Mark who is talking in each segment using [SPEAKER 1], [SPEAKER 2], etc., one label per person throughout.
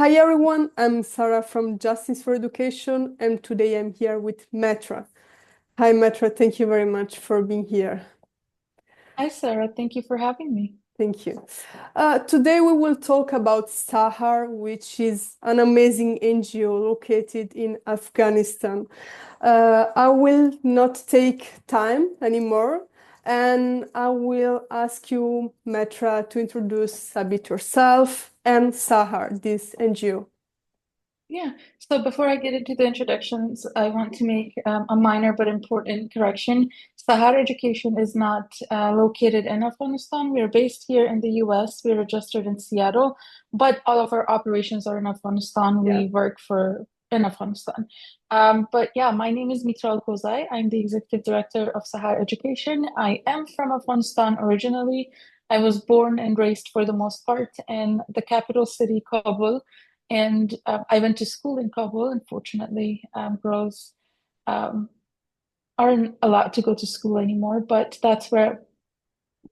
[SPEAKER 1] Hi everyone, I'm Sarah from Justice for Education, and today I'm here with Meetra. Hi Meetra, thank you very much for being here.
[SPEAKER 2] Hi, Sarah. Thank you for having me.
[SPEAKER 1] Thank you. Today we will talk about Sahar, which is an amazing NGO located in Afghanistan. I will not take time anymore, and I will ask you, Meetra, to introduce a bit yourself and Sahar, this NGO.
[SPEAKER 2] Yeah. So before I get into the introductions, I want to make a minor but important correction. Sahar Education is not located in Afghanistan. We're based here in the US. We're registered in Seattle, but all of our operations are in Afghanistan.
[SPEAKER 1] Yeah.
[SPEAKER 2] We work for in Afghanistan. But yeah, my name is Meetra Alokozay. I'm the executive director of Sahar Education. I am from Afghanistan originally. I was born and raised for the most part in the capital city, Kabul. And I went to school in Kabul. Unfortunately, girls um, aren't allowed to go to school anymore, but that's where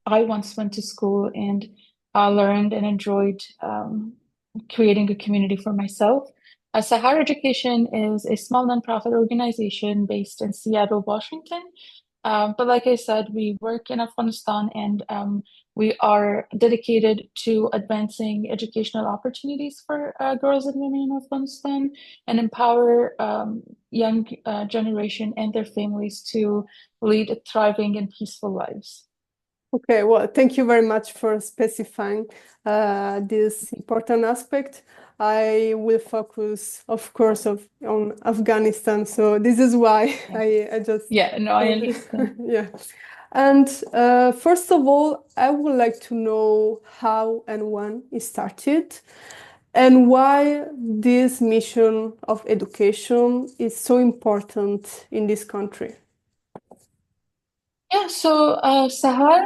[SPEAKER 2] I once went to school and learned and enjoyed creating a community for myself. Sahar Education is a small nonprofit organization based in Seattle, Washington. But like I said, we work in Afghanistan and we are dedicated to advancing educational opportunities for girls and women in Afghanistan and empower young generation and their families to lead thriving and peaceful lives.
[SPEAKER 1] Okay, well, thank you very much for specifying this important aspect. I will focus, of course, on Afghanistan. So this is why
[SPEAKER 2] Yeah.
[SPEAKER 1] I just,
[SPEAKER 2] Yeah, no, I understand.
[SPEAKER 1] yeah. And first of all, I would like to know how and when it started and why this mission of education is so important in this country.
[SPEAKER 2] Yeah, so Sahar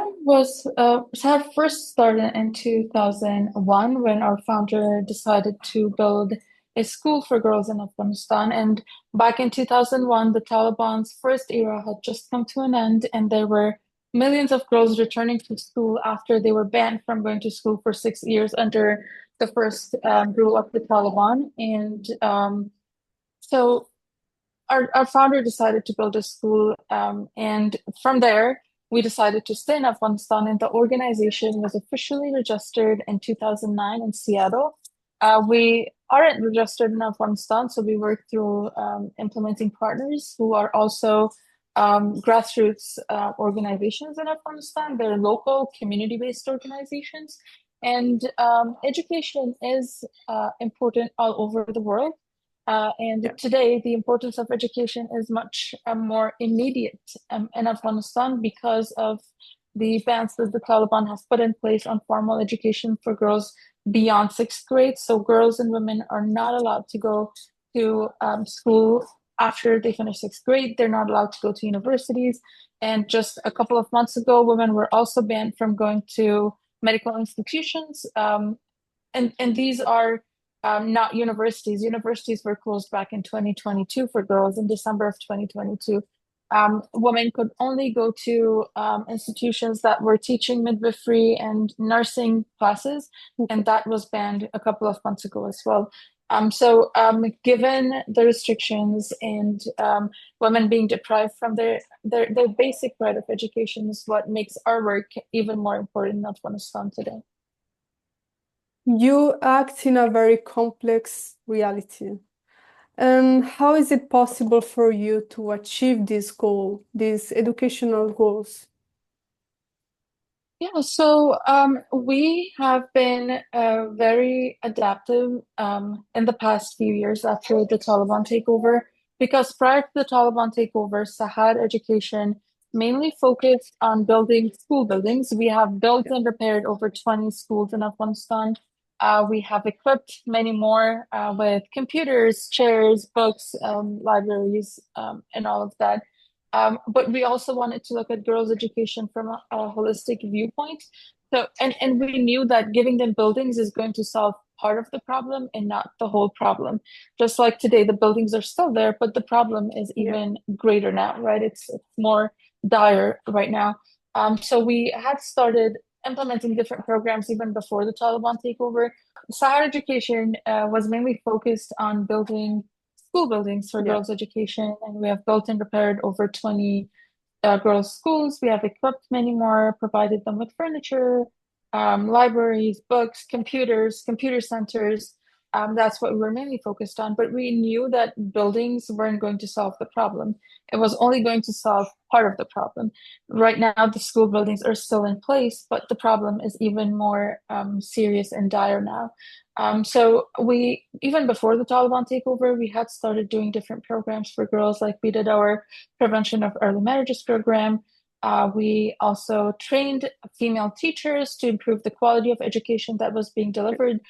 [SPEAKER 2] first started in 2001 when our founder decided to build a school for girls in Afghanistan. And back in 2001, the Taliban's first era had just come to an end, and there were millions of girls returning to school after they were banned from going to school for 6 years under the first rule of the Taliban. And so our founder decided to build a school, and from there, we decided to stay in Afghanistan, and the organization was officially registered in 2009 in Seattle. We aren't registered in Afghanistan, so we work through implementing partners who are also grassroots organizations in Afghanistan. They're local, community-based organizations, and education is important all over the world. And
[SPEAKER 1] Yeah.
[SPEAKER 2] today, the importance of education is much more immediate in Afghanistan because of the bans that the Taliban has put in place on formal education for girls beyond sixth grade. So, girls and women are not allowed to go to school after they finish sixth grade. They're not allowed to go to universities. And just a couple of months ago, women were also banned from going to medical institutions. And these are not universities. Universities were closed back in 2022 for girls in December of 2022. Women could only go to institutions that were teaching midwifery and nursing classes, and that was banned a couple of months ago as well. Given the restrictions and women being deprived from their basic right of education is what makes our work even more important in Afghanistan today.
[SPEAKER 1] You act in a very complex reality. And how is it possible for you to achieve this goal, these educational goals?
[SPEAKER 2] Yeah, so we have been very adaptive in the past few years after the Taliban takeover, because prior to the Taliban takeover, Sahar Education mainly focused on building school buildings. We have built
[SPEAKER 1] Yeah.
[SPEAKER 2] and repaired over 20 schools in Afghanistan. We have equipped many more with computers, chairs, books, libraries, and all of that. But we also wanted to look at girls' education from a holistic viewpoint. And we knew that giving them buildings is going to solve part of the problem and not the whole problem. Just like today, the buildings are still there, but the problem is
[SPEAKER 1] Yeah.
[SPEAKER 2] even greater now, right? It's more dire right now. So we had started implementing different programs even before the Taliban takeover. Sahar Education was mainly focused on building school buildings for
[SPEAKER 1] Yeah.
[SPEAKER 2] girls' education, and we have built and repaired over 20 girls' schools. We have equipped many more, provided them with furniture, libraries, books, computers, computer centers. That's what we were mainly focused on. But we knew that buildings weren't going to solve the problem. It was only going to solve part of the problem. Right now, the school buildings are still in place, but the problem is even more serious and dire now. So we, even before the Taliban takeover, we had started doing different programs for girls, like we did our prevention of early marriages program. We also trained female teachers to improve the quality of education that was being delivered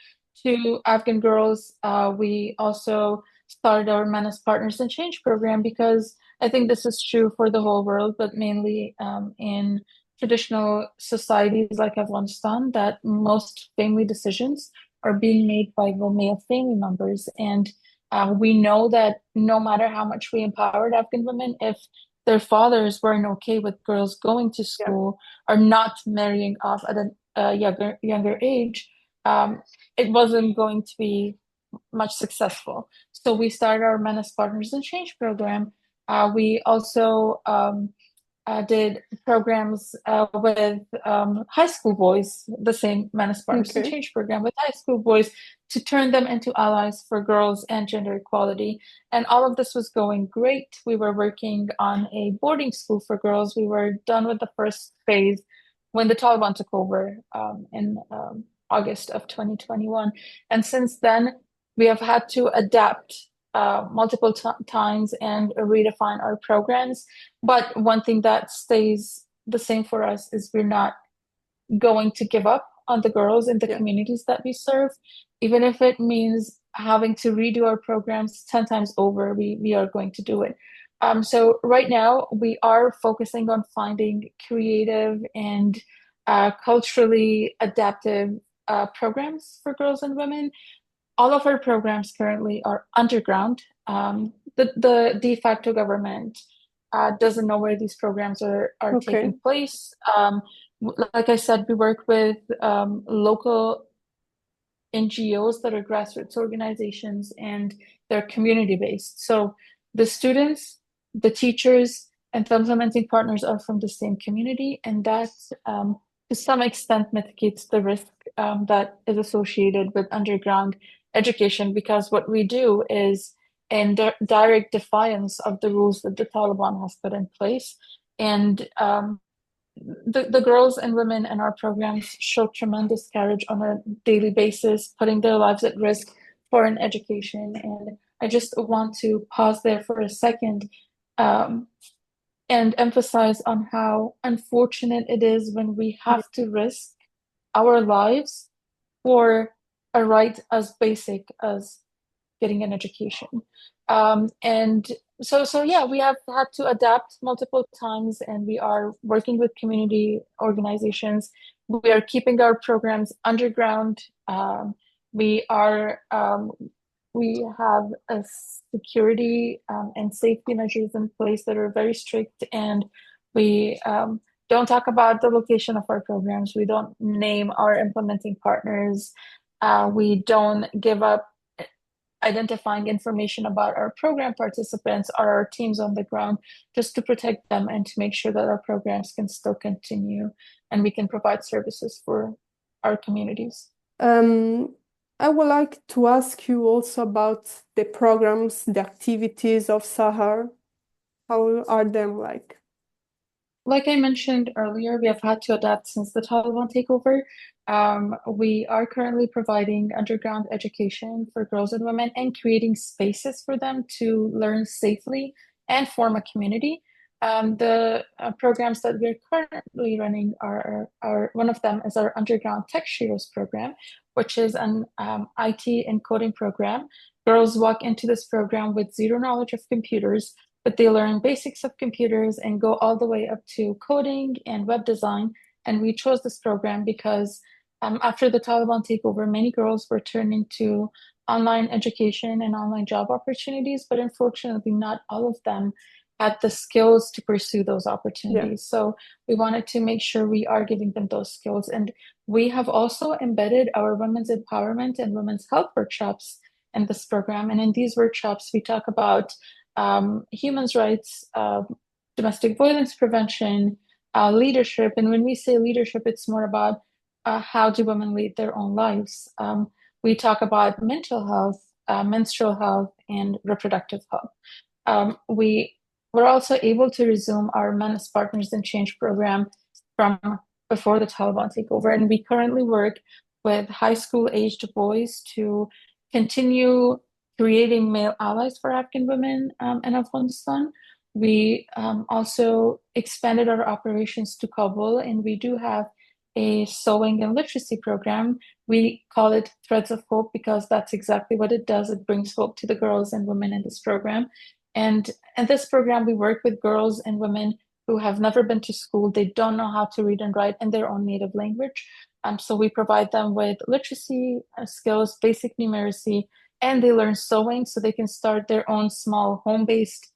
[SPEAKER 2] to Afghan girls. We also started our Menace Partners in Change program because I think this is true for the whole world, but mainly in traditional societies like Afghanistan, that most family decisions are being made by the male family members. And we know that no matter how much we empowered Afghan women, if their fathers weren't okay with girls going to
[SPEAKER 1] Yeah.
[SPEAKER 2] school or not marrying off at a younger age, um, it wasn't going to be much successful. So we started our Menace Partners in Change program. We also did programs with high school boys, the same Menace Partners in
[SPEAKER 1] Okay.
[SPEAKER 2] Change program with high school boys to turn them into allies for girls and gender equality. And all of this was going great. We were working on a boarding school for girls. We were done with the first phase when the Taliban took over in August of 2021. And since then, we have had to adapt multiple times and redefine our programs. But one thing that stays the same for us is we're not going to give up on the girls in the
[SPEAKER 1] Yeah.
[SPEAKER 2] communities that we serve, even if it means having to redo our programs 10 times over, we are going to do it. So right now we are focusing on finding creative and culturally adaptive programs for girls and women. All of our programs currently are underground. The de facto government doesn't know where these programs are
[SPEAKER 1] Okay.
[SPEAKER 2] taking place. Like I said, we work with local NGOs that are grassroots organizations and they're community based. So the students, the teachers, and the implementing partners are from the same community, and that to some extent mitigates the risk that is associated with underground education because what we do is in direct defiance of the rules that the Taliban has put in place. And the girls and women in our programs show tremendous courage on a daily basis, putting their lives at risk for an education. And I just want to pause there for a second um, and emphasize on how unfortunate it is when we
[SPEAKER 1] Yeah.
[SPEAKER 2] have to risk our lives for a right as basic as getting an education. And so yeah, we have had to adapt multiple times, and we are working with community organizations. We are keeping our programs underground. We are we have a security and safety measures in place that are very strict, and we don't talk about the location of our programs. We don't name our implementing partners. We don't give up identifying information about our program participants or our teams on the ground just to protect them and to make sure that our programs can still continue and we can provide services for our communities.
[SPEAKER 1] Um, I would like to ask you also about the programs, the activities of Sahar. How are them like?
[SPEAKER 2] Like I mentioned earlier, we have had to adapt since the Taliban takeover. We are currently providing underground education for girls and women and creating spaces for them to learn safely and form a community. The programs that we're currently running are one of them is our underground tech shearers program, which is an IT and coding program. Girls walk into this program with zero knowledge of computers, but they learn basics of computers and go all the way up to coding and web design. And we chose this program because after the Taliban takeover, many girls were turning to online education and online job opportunities, but unfortunately, not all of them had the skills to pursue those
[SPEAKER 1] Yeah.
[SPEAKER 2] opportunities. So we wanted to make sure we are giving them those skills. And we have also embedded our women's empowerment and women's health workshops in this program. And in these workshops, we talk about human rights, domestic violence prevention, leadership. And when we say leadership, it's more about how do women lead their own lives. We talk about mental health, menstrual health, and reproductive health. We were also able to resume our Men as Partners in Change program from before the Taliban takeover, and we currently work with high school aged boys to continue creating male allies for Afghan women in Afghanistan. We also expanded our operations to Kabul, and we do have a sewing and literacy program. We call it Threads of Hope because that's exactly what it does. It brings hope to the girls and women in this program. And in this program, we work with girls and women who have never been to school. They don't know how to read and write in their own native language. So we provide them with literacy skills, basic numeracy, and they learn sewing so they can start their own small home-based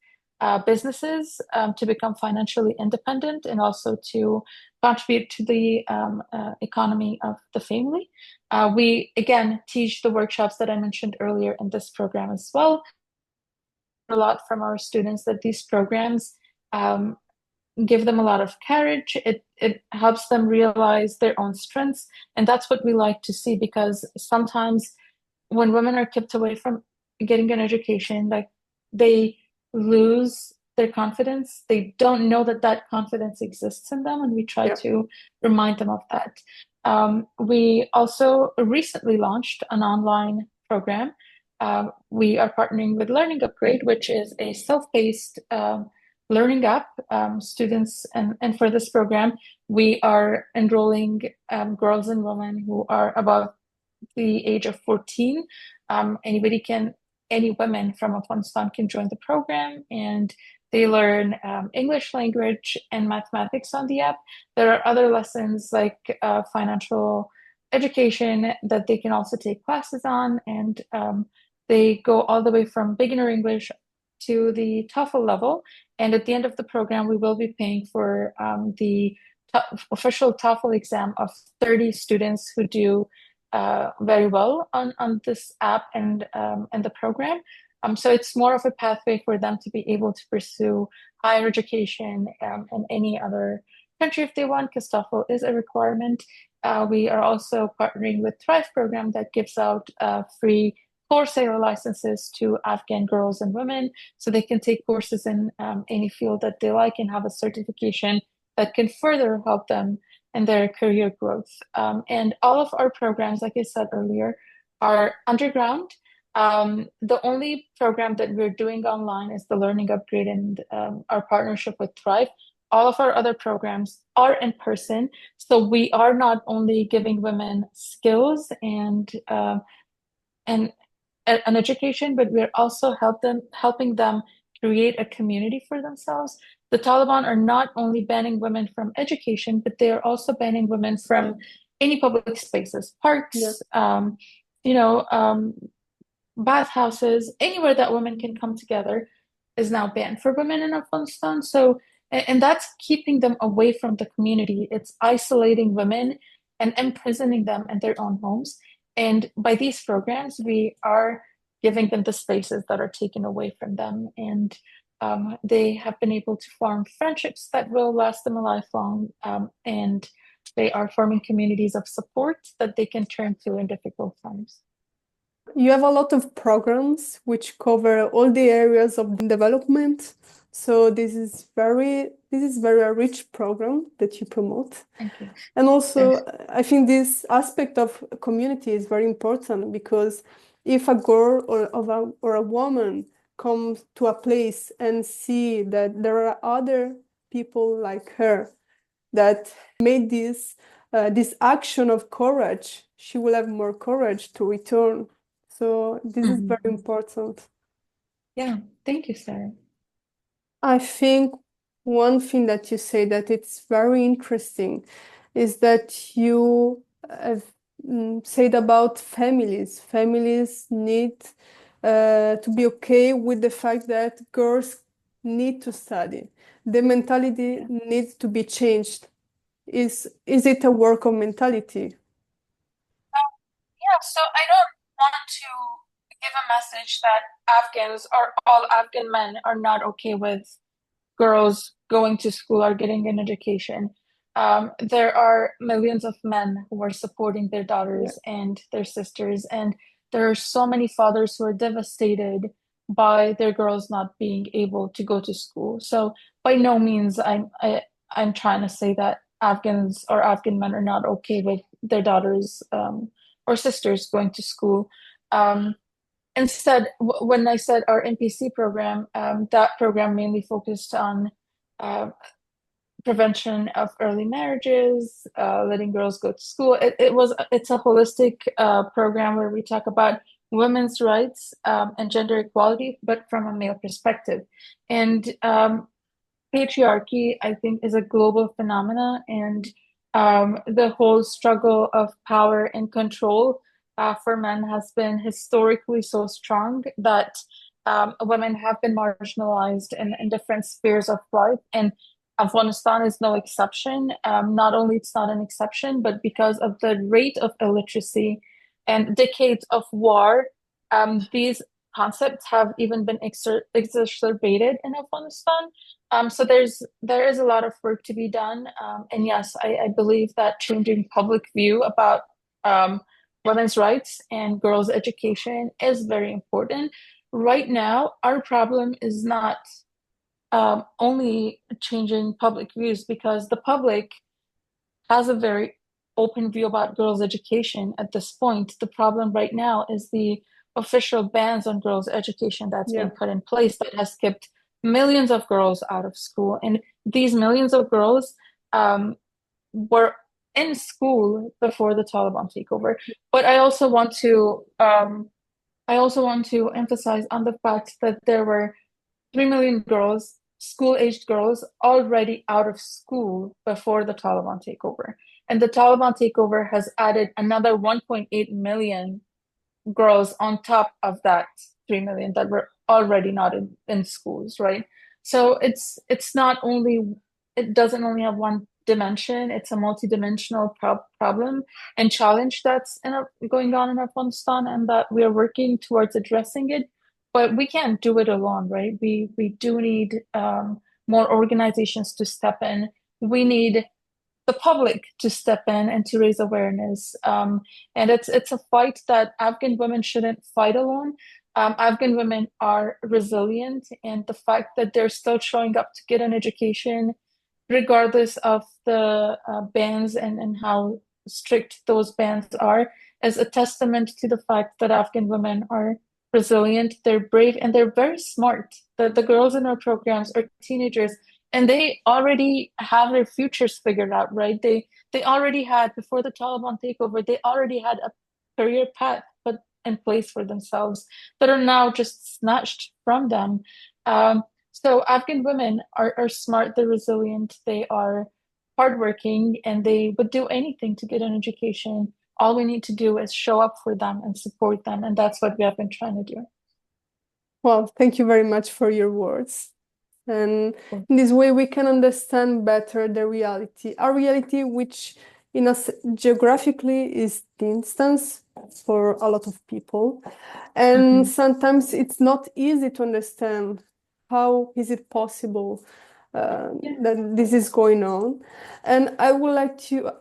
[SPEAKER 2] businesses to become financially independent and also to contribute to the economy of the family. We, again, teach the workshops that I mentioned earlier in this program as well. A lot from our students that these programs give them a lot of courage. It helps them realize their own strengths. And that's what we like to see because sometimes when women are kept away from getting an education, like they lose their confidence. They don't know that that confidence exists in them, and we try to remind them of that. We also recently launched an online program. We are partnering with Learning Upgrade, which is a self-paced learning app. Students, and for this program, we are enrolling girls and women who are above the age of 14. Any women from Afghanistan can join the program, and they learn English language and mathematics on the app. There are other lessons like financial education that they can also take classes on, and they go all the way from beginner English to the TOEFL level. And at the end of the program, we will be paying for the official TOEFL exam of 30 students who do very well on this app and the program. So it's more of a pathway for them to be able to pursue higher education in any other country if they want, because TOEFL is a requirement. We are also partnering with Thrive program that gives out free Coursera licenses to Afghan girls and women so they can take courses in any field that they like and have a certification that can further help them in their career growth. And all of our programs, like I said earlier, are underground. The only program that we're doing online is the Learning Upgrade and our partnership with Thrive. All of our other programs are in person. So we are not only giving women skills and an education, but we're also helping them create a community for themselves. The Taliban are not only banning women from education, but they are also banning women from any public spaces, parks, bathhouses, anywhere that women can come together is now banned for women in Afghanistan. So, and that's keeping them away from the community. It's isolating women and imprisoning them in their own homes. And by these programs, we are giving them the spaces that are taken away from them. And they have been able to form friendships that will last them a lifelong. And they are forming communities of support that they can turn to in difficult times.
[SPEAKER 1] You have a lot of programs which cover all the areas of development. So this is very a rich program that you promote.
[SPEAKER 2] Thank you.
[SPEAKER 1] And also,
[SPEAKER 2] Thanks.
[SPEAKER 1] I think this aspect of community is very important because if a girl or a woman comes to a place and see that there are other people like her that made this action of courage, she will have more courage to return. So this is very important.
[SPEAKER 2] Yeah, thank you, Sarah.
[SPEAKER 1] I think one thing that you say that it's very interesting is that you have said about families. Families need to be okay with the fact that girls need to study. The mentality needs to be changed. Is it a work of mentality?
[SPEAKER 2] Yeah, so I don't want to give a message that Afghans or all Afghan men are not okay with girls going to school or getting an education. There are millions of men who are supporting their
[SPEAKER 1] Yeah.
[SPEAKER 2] daughters and their sisters, and there are so many fathers who are devastated by their girls not being able to go to school. So by no means I'm trying to say that Afghans or Afghan men are not okay with their daughters or sisters going to school. Um, Instead, when I said our NPC program, that program mainly focused on uh, prevention of early marriages, letting girls go to school. It's a holistic program where we talk about women's rights and gender equality, but from a male perspective. And patriarchy, I think, is a global phenomena, and the whole struggle of power and control for men has been historically so strong that women have been marginalized in different spheres of life, and Afghanistan is no exception. Not only it's not an exception, but because of the rate of illiteracy and decades of war, these concepts have even been exacerbated in Afghanistan. So there is a lot of work to be done. And yes, I believe that changing public view about women's rights and girls' education is very important. Right now, our problem is not only changing public views because the public has a very open view about girls' education at this point. The problem right now is the official bans on girls' education that's
[SPEAKER 1] Yeah.
[SPEAKER 2] been put in place that has kept millions of girls out of school. And these millions of girls were in school before the Taliban takeover. But I also want to emphasize on the fact that there were 3 million girls, school-aged girls, already out of school before the Taliban takeover. And the Taliban takeover has added another 1.8 million girls on top of that 3 million that were already not in schools, right? So it's not only it doesn't only have one dimension, it's a multidimensional problem and challenge that's going on in Afghanistan, and that we are working towards addressing it. But we can't do it alone, right? We do need more organizations to step in. We need the public to step in and to raise awareness. And it's a fight that Afghan women shouldn't fight alone. Afghan women are resilient, and the fact that they're still showing up to get an education, regardless of the bans and how strict those bans are, is a testament to the fact that Afghan women are resilient, they're brave, and they're very smart. The girls in our programs are teenagers, and they already have their futures figured out, right? They already had, before the Taliban takeover, they already had a career path put in place for themselves that are now just snatched from them. So Afghan women are smart, they're resilient, they are hardworking, and they would do anything to get an education. All we need to do is show up for them and support them, and that's what we have been trying to do.
[SPEAKER 1] Well, thank you very much for your words. And in this way, we can understand better the reality, a reality which, in us geographically, is distance for a lot of people. And sometimes it's not easy to understand how is it possible that this is going on. And I would like to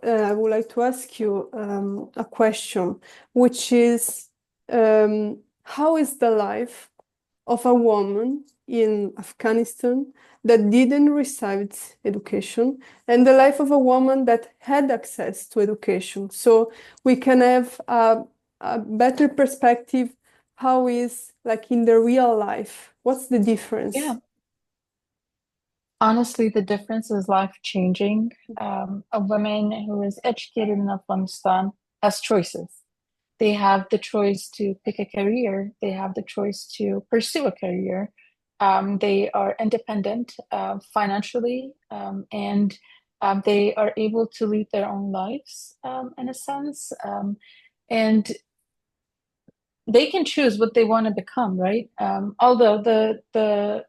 [SPEAKER 1] ask you a question, which is, how is the life of a woman in Afghanistan that didn't receive education and the life of a woman that had access to education, so we can have a better perspective how is like in the real life, what's the difference?
[SPEAKER 2] Yeah. Honestly, the difference is life-changing. A woman who is educated in Afghanistan has choices. They have the choice to pick a career. They have the choice to pursue a career. They are independent financially, and they are able to lead their own lives in a sense. And they can choose what they want to become, right? Although the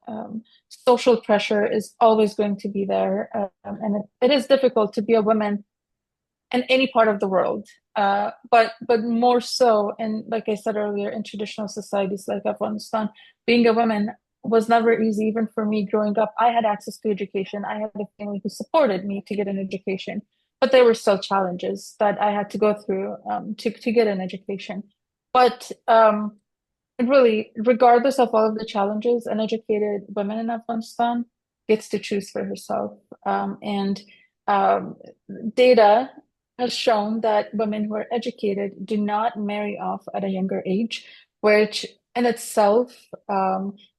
[SPEAKER 2] social pressure is always going to be there, and it is difficult to be a woman in any part of the world. But more so, and like I said earlier, in traditional societies like Afghanistan, being a woman was never easy. Even for me growing up, I had access to education. I had a family who supported me to get an education, but there were still challenges that I had to go through to get an education. But really, regardless of all of the challenges, an educated woman in Afghanistan gets to choose for herself. And um, data has shown that women who are educated do not marry off at a younger age, which in itself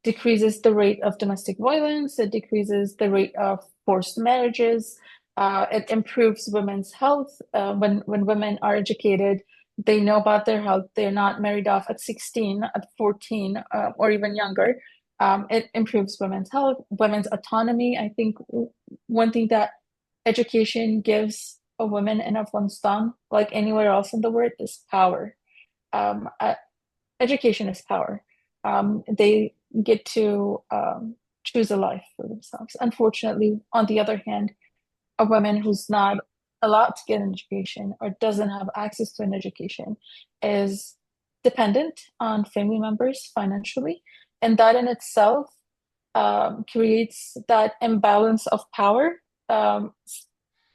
[SPEAKER 2] decreases the rate of domestic violence, it decreases the rate of forced marriages, it improves women's health. When women are educated, they know about their health. They're not married off at 16, at 14, or even younger. It improves women's health, women's autonomy. I think one thing that education gives a woman in Afghanistan, like anywhere else in the world, is power. Um, uh, Education is power. They get to choose a life for themselves. Unfortunately, on the other hand, a woman who's not allowed to get an education or doesn't have access to an education is dependent on family members financially. And that in itself creates that imbalance of power um,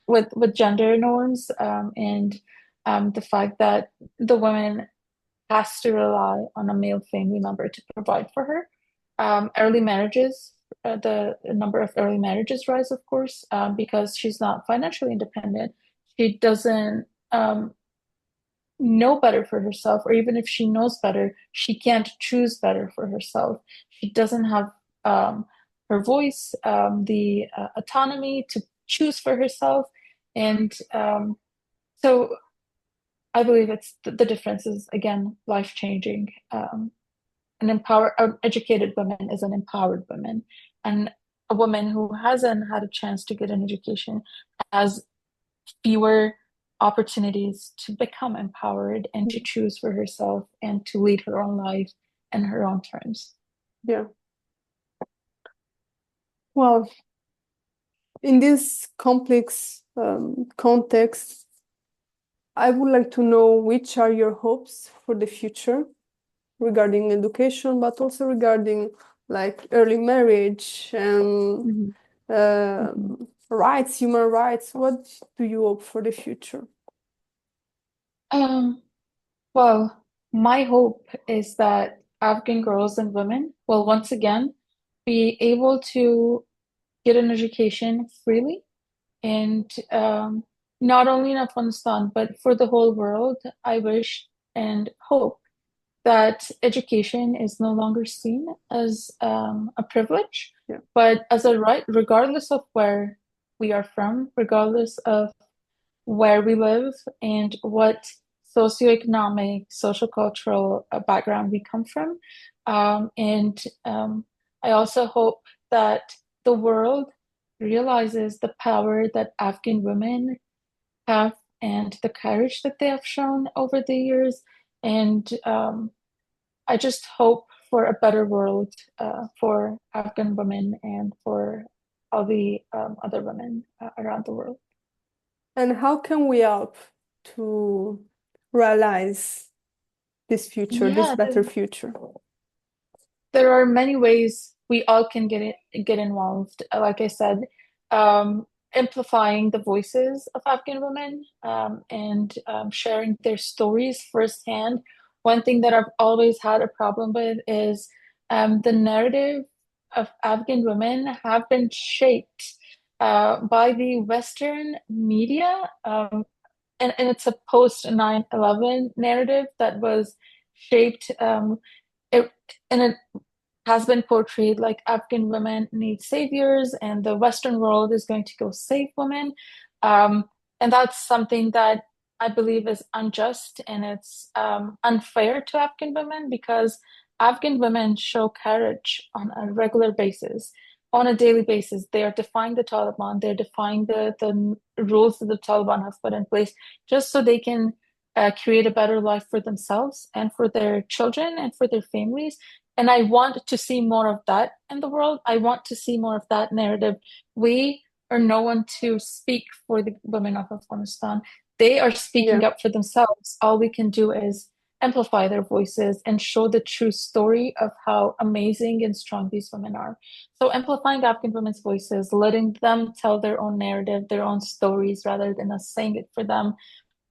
[SPEAKER 2] with gender norms and the fact that the woman has to rely on a male family member to provide for her. Early marriages, the number of early marriages rise, of course, because she's not financially independent. She doesn't know better for herself, or even if she knows better, she can't choose better for herself. She doesn't have her voice, the autonomy to choose for herself. And so I believe it's the difference is, again, life-changing. An educated woman is an empowered woman, and a woman who hasn't had a chance to get an education has fewer opportunities to become empowered and to choose for herself and to lead her own life in her own terms.
[SPEAKER 1] Yeah. Well, in this complex context, I would like to know which are your hopes for the future regarding education, but also regarding like early marriage and rights, human rights. What do you hope for the future?
[SPEAKER 2] Um, well, my hope is that Afghan girls and women will once again be able to get an education freely and not only in Afghanistan, but for the whole world. I wish and hope that education is no longer seen as a privilege,
[SPEAKER 1] Yeah.
[SPEAKER 2] but as a right, regardless of where we are from, regardless of where we live, and what socioeconomic, social cultural background we come from. And I also hope that the world realizes the power that Afghan women have and the courage that they have shown over the years. And I just hope for a better world for Afghan women and for all the other women around the world.
[SPEAKER 1] And how can we help to realize this future, this
[SPEAKER 2] Yeah,
[SPEAKER 1] better future?
[SPEAKER 2] there are many ways we all can get involved. Like I said, amplifying the voices of Afghan women and sharing their stories firsthand. One thing that I've always had a problem with is the narrative of Afghan women have been shaped by the Western media, and it's a post 9/11 narrative that was shaped. It, and it has been portrayed like Afghan women need saviors and the Western world is going to go save women. Um, and that's something that I believe is unjust and it's unfair to Afghan women because Afghan women show courage on a regular basis. On a daily basis, they are defying the Taliban, they're defying the rules that the Taliban have put in place just so they can create a better life for themselves and for their children and for their families. And I want to see more of that in the world. I want to see more of that narrative. We are no one to speak for the women of Afghanistan. They are
[SPEAKER 1] Yeah,
[SPEAKER 2] speaking up for themselves. All we can do is amplify their voices and show the true story of how amazing and strong these women are. So amplifying Afghan women's voices, letting them tell their own narrative, their own stories, rather than us saying it for them.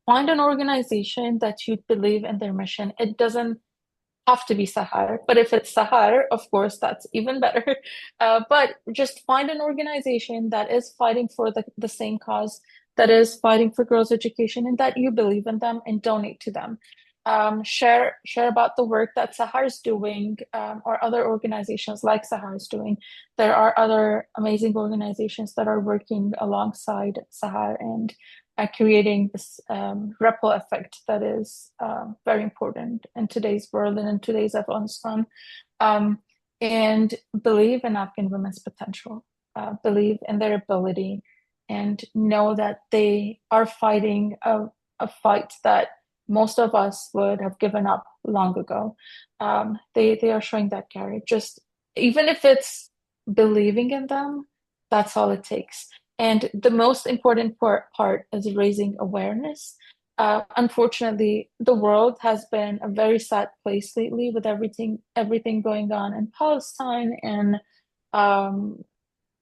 [SPEAKER 2] Find an organization that you believe in their mission. It doesn't have to be Sahar, but if it's Sahar, of course, that's even better. But just find an organization that is fighting for the same cause, that is fighting for girls' education, and that you believe in them and donate to them. Share about the work that Sahar is doing, or other organizations like Sahar is doing. There are other amazing organizations that are working alongside Sahar and creating this ripple effect that is very important in today's world and in today's Afghanistan. Um, and believe in Afghan women's potential, believe in their ability, and know that they are fighting a fight that most of us would have given up long ago. They are showing that courage. Just even if it's believing in them, that's all it takes. And the most important part is raising awareness. Unfortunately, the world has been a very sad place lately with everything going on in Palestine and um,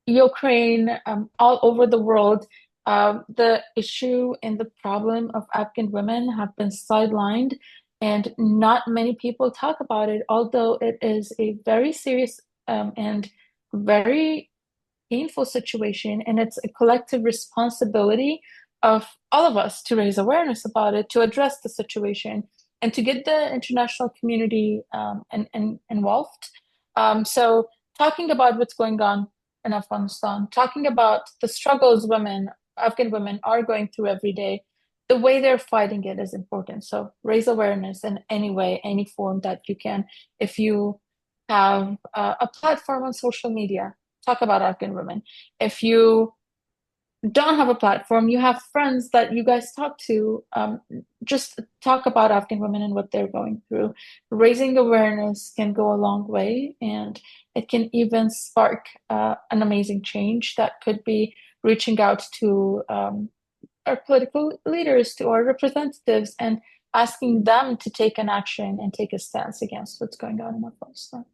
[SPEAKER 2] Ukraine, all over the world. The issue and the problem of Afghan women have been sidelined, and not many people talk about it, although it is a very serious and very painful situation, and it's a collective responsibility of all of us to raise awareness about it, to address the situation, and to get the international community involved. So, talking about what's going on in Afghanistan, talking about the struggles Afghan women are going through every day, the way they're fighting it is important. So, raise awareness in any way, any form that you can. If you have a platform on social media, talk about Afghan women. If you don't have a platform, you have friends that you guys talk to, just talk about Afghan women and what they're going through. Raising awareness can go a long way, and it can even spark an amazing change that could be reaching out to our political leaders, to our representatives, and asking them to take an action and take a stance against what's going on in Afghanistan.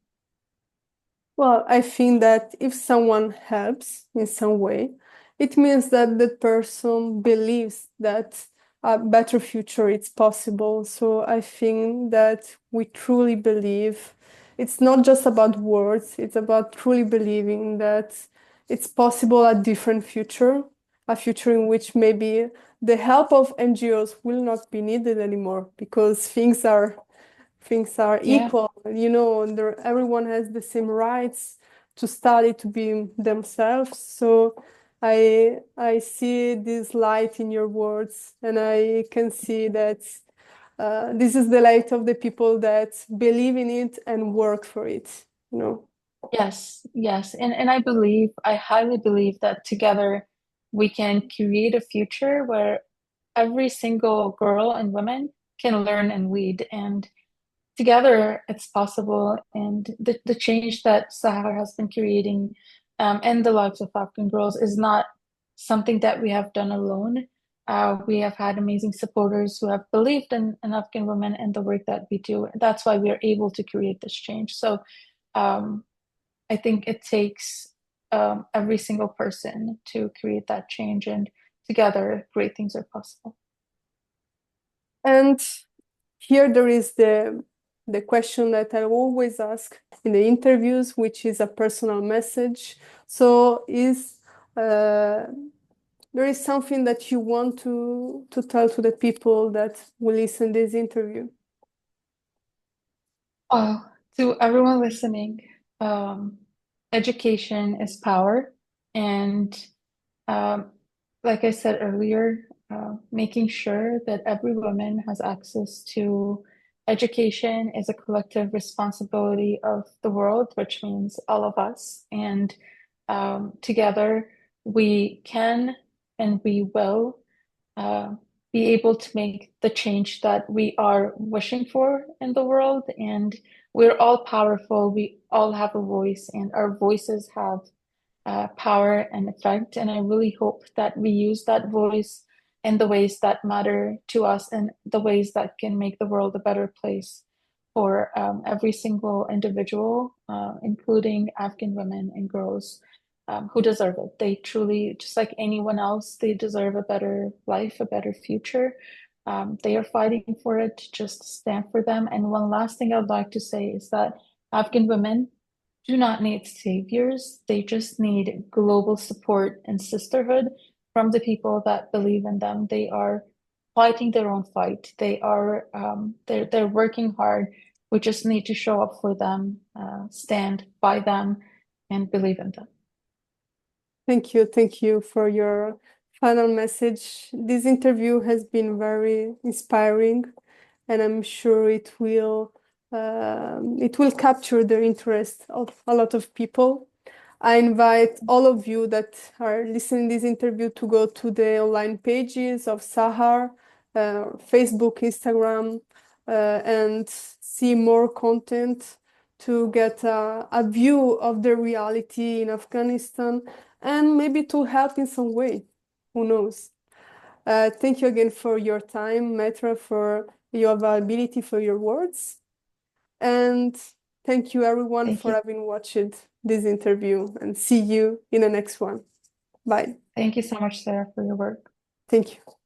[SPEAKER 1] well, I think that if someone helps in some way, it means that the person believes that a better future is possible. So I think that we truly believe it's not just about words, it's about truly believing that it's possible a different future, a future in which maybe the help of NGOs will not be needed anymore because things are
[SPEAKER 2] Yeah.
[SPEAKER 1] equal, and everyone has the same rights to study, to be themselves. So I see this light in your words, and I can see that this is the light of the people that believe in it and work for it.
[SPEAKER 2] Yes, yes. And I highly believe that together we can create a future where every single girl and woman can learn and lead. And together it's possible. And the change that Sahar has been creating in the lives of Afghan girls is not something that we have done alone. We have had amazing supporters who have believed in Afghan women and the work that we do. That's why we are able to create this change. So um, I think it takes every single person to create that change, and together, great things are possible.
[SPEAKER 1] And here there is the question that I always ask in the interviews, which is a personal message. So is there is something that you want to tell to the people that will listen this interview?
[SPEAKER 2] Oh, to everyone listening, um, education is power. And um, like I said earlier, making sure that every woman has access to education is a collective responsibility of the world, which means all of us. And together we can and we will. Uh, be able to make the change that we are wishing for in the world. And we're all powerful. We all have a voice, and our voices have power and effect. And I really hope that we use that voice in the ways that matter to us and the ways that can make the world a better place for every single individual, including Afghan women and girls who deserve it. They truly, just like anyone else, they deserve a better life, a better future. They are fighting for it. Just stand for them. And one last thing I'd like to say is that Afghan women do not need saviors. They just need global support and sisterhood from the people that believe in them. They are fighting their own fight. They're working hard. We just need to show up for them, stand by them, and believe in them.
[SPEAKER 1] Thank you for your final message. This interview has been very inspiring, and I'm sure it will capture the interest of a lot of people. I invite all of you that are listening to this interview to go to the online pages of Sahar, Facebook, Instagram, and see more content to get a view of the reality in Afghanistan and maybe to help in some way. Who knows? Thank you again for your time, Meetra, for your availability, for your words. And thank you everyone
[SPEAKER 2] Thank
[SPEAKER 1] for
[SPEAKER 2] you.
[SPEAKER 1] having watched this interview, and see you in the next one. Bye.
[SPEAKER 2] Thank you so much, Sarah, for your work.
[SPEAKER 1] Thank you.